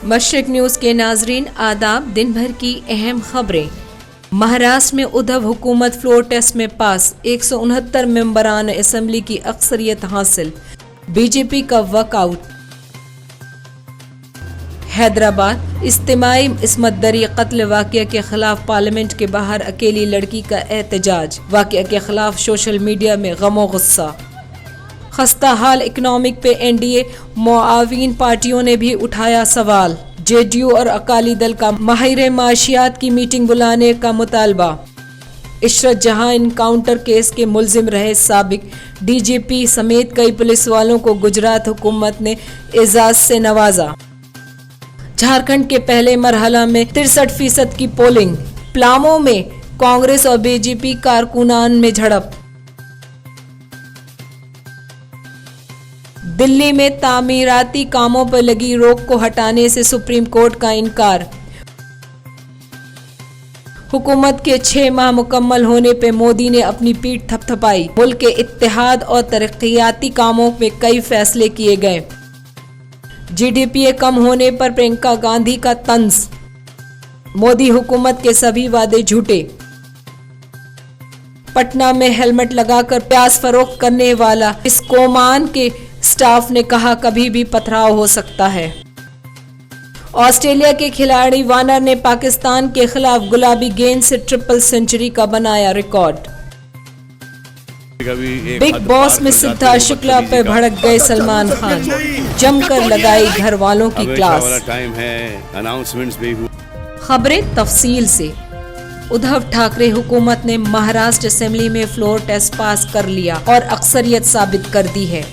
मशरिक news के नाजरीन आदाब। दिन भर की अहम खबरें। महाराष्ट्र में उद्धव हुकूमत फ्लोर टेस्ट में पास, 169 मेंबरान असम्बली की अक्सरियत हासिल, बीजेपी का वॉकआउट। हैदराबाद इज्तिमाई इस्मत दरी कत्ल वाक़या के खिलाफ पार्लियामेंट के बाहर अकेली लड़की का एहतजाज, वाक़या के खिलाफ सोशल मीडिया में गमो गुस्सा। खस्ता हाल इकनॉमिक पे एनडीए मुआविन पार्टियों ने भी उठाया सवाल, जेडीयू और अकाली दल का माहिर माशियात की मीटिंग बुलाने का मुतालबा। इशरत जहां इनकाउंटर केस के मुलजिम रहे साबिक डीजीपी समेत कई पुलिस वालों को गुजरात हुकूमत ने एजाज से नवाजा। झारखंड के पहले मरहला में 63% की पोलिंग, प्लामो में कांग्रेस और बीजेपी कारकुनान में झड़प। दिल्ली में तामीराती कामों पर लगी रोक को हटाने से सुप्रीम कोर्ट का इनकार। हुकूमत के 6 माह मुकम्मल होने पर मोदी ने अपनी पीठ थपथपाई। मुल्क के इत्तेहाद और तरक्याती कामों में कई फैसले किए गए। जीडीपी कम होने पर प्रियंका गांधी का तंज, मोदी हुकूमत के सभी वादे झूठे। पटना में हेलमेट लगाकर प्याज फरोख्त करने वाला इस्कोमान के स्टाफ ने कहा कभी भी पथराव हो सकता है। ऑस्ट्रेलिया के खिलाड़ी वार्नर ने पाकिस्तान के खिलाफ गुलाबी गेंद से ट्रिपल सेंचुरी का बनाया रिकॉर्ड। बिग बॉस में सिद्धार्थ शुक्ला पर भड़क गए सलमान खान, जमकर लगाई घर वालों की क्लास। खबरें तफसील से। उद्धव ठाकरे हुकूमत ने महाराष्ट्र असेंबली में फ्लोर टेस्ट पास कर लिया और अक्सरियत साबित कर दी है।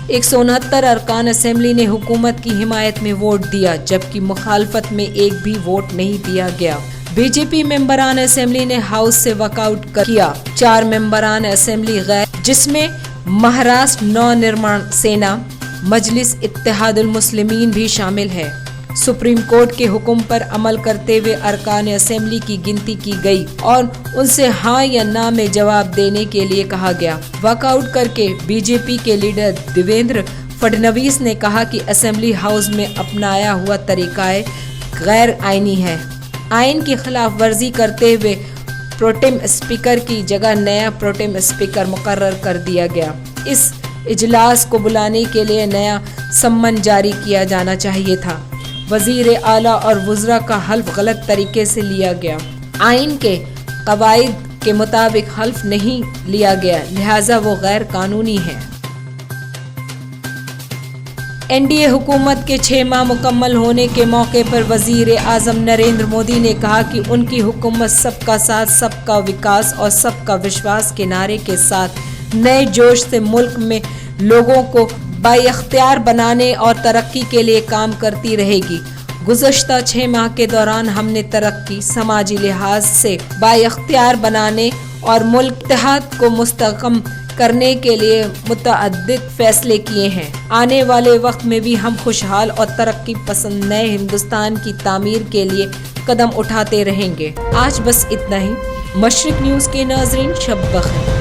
169 अरकान असेंबली ने हुकूमत की हिमायत में वोट दिया, जबकि मुखालफत में एक भी वोट नहीं दिया गया। बीजेपी मेंबरान असेंबली ने हाउस से वॉकआउट किया। 4 मेंबरान असेंबली गैर, जिसमें महाराष्ट्र नव निर्माण सेना मजलिस इत्तेहादुल मुस्लिमीन भी शामिल है। सुप्रीम कोर्ट के हुक्म पर अमल करते हुए अरकान असेंबली की गिनती की गई और उनसे हाँ या ना में जवाब देने के लिए कहा गया। वॉकआउट करके बीजेपी के लीडर देवेंद्र फडणवीस ने कहा कि असेंबली हाउस में अपनाया हुआ तरीकाए गैर आईनी है। आइन की खिलाफ वर्जी करते हुए प्रोटेम स्पीकर की जगह नया प्रोटेम स्पीकर मुकर्रर कर दिया गया। इस इजलास को बुलाने के लिए नया सम्मन जारी किया जाना चाहिए था। वजीर आला और वुज़रा का हल्फ गलत तरीके से लिया गया। आइन के कवायद के मुताबिक हल्फ नहीं लिया गया, लिहाजा वो गैर कानूनी है। एनडीए हुकूमत के 6 माह मुकम्मल होने के मौके पर वजीर आजम नरेंद्र मोदी ने कहा कि उनकी हुकूमत सबका साथ, सबका विकास और सबका विश्वास के नारे के साथ नए जोश से मुल्क में लोगों को बाइख्तियार बनाने और तरक्की के लिए काम करती रहेगी। गुज़श्ता 6 माह के दौरान हमने तरक्की, समाजी लिहाज से बाइख्तियार बनाने और मुल्क इत्तेहाद को मुस्तहकम करने के लिए मुतअद्दिद फैसले किए हैं। आने वाले वक्त में भी हम खुशहाल और तरक्की पसंद नए हिंदुस्तान की तामीर के लिए कदम उठाते रहेंगे। आज बस इतना ही। मशरिक न्यूज़ के नाज़रीन, शब बख़ैर।